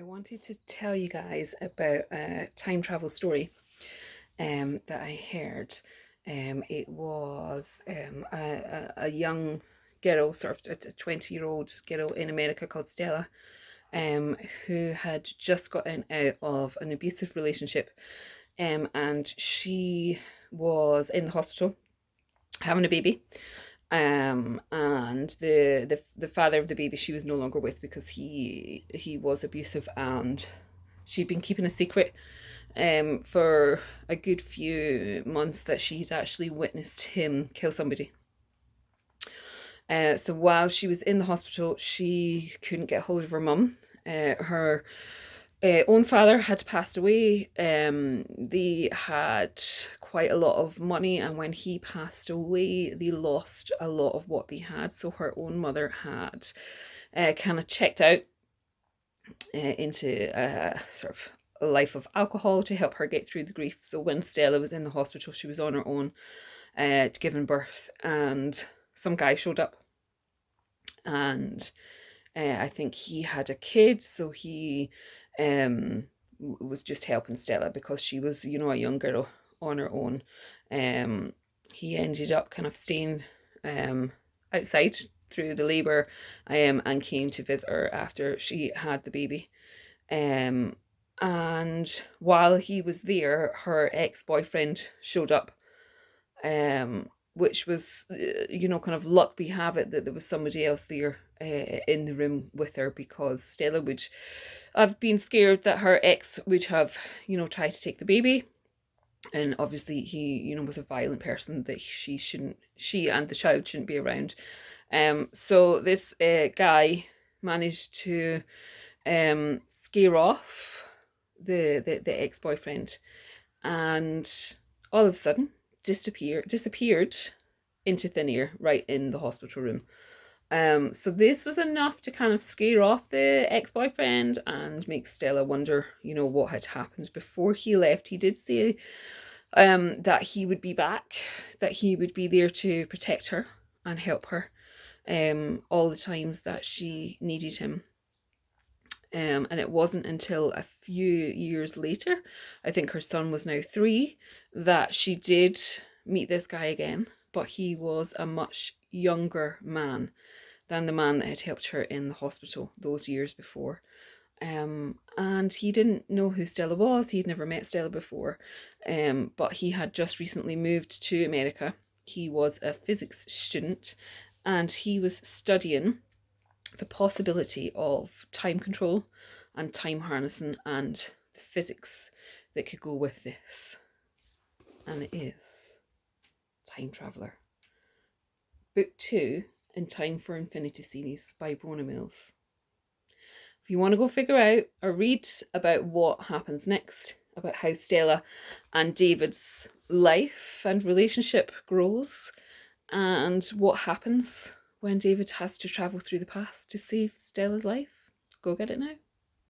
I wanted to tell you guys about a time travel story that I heard. It was a young girl, sort of a 20-year-old girl in America called Stella, who had just gotten out of an abusive relationship, and she was in the hospital having a baby. And the father of the baby she was no longer with because he was abusive, and she'd been keeping a secret for a good few months that she'd actually witnessed him kill somebody. So while she was in the hospital, she couldn't get hold of her mum. Her own father had passed away. They had quite a lot of money, and when he passed away, they lost a lot of what they had. So her own mother had kind of checked out into a sort of a life of alcohol to help her get through the grief. So when Stella was in the hospital, she was on her own, giving birth, and some guy showed up, and I think he had a kid, so he was just helping Stella because she was, a young girl on her own. He ended up kind of staying outside through the labour, and came to visit her after she had the baby. And while he was there, her ex-boyfriend showed up, which was, kind of luck we have it that there was somebody else there in the room with her, because Stella would have been scared that her ex would have, tried to take the baby. And obviously he, was a violent person that she and the child shouldn't be around. So this guy managed to scare off the ex-boyfriend, and all of a sudden disappeared into thin air right in the hospital room. So this was enough to kind of scare off the ex-boyfriend and make Stella wonder, what had happened. Before he left, he did say that he would be back, that he would be there to protect her and help her all the times that she needed him. And it wasn't until a few years later, I think her son was now 3, that she did meet this guy again, but he was a much younger man than the man that had helped her in the hospital those years before. And he didn't know who Stella was. He'd never met Stella before, but he had just recently moved to America. He was a physics student, and he was studying the possibility of time control and time harnessing and the physics that could go with this. And it is Time Traveller, Book 2 in Time for Infinity series by Brona Mills. If you want to go figure out or read about what happens next, about how Stella and David's life and relationship grows, and what happens when David has to travel through the past to save Stella's life, go get it now.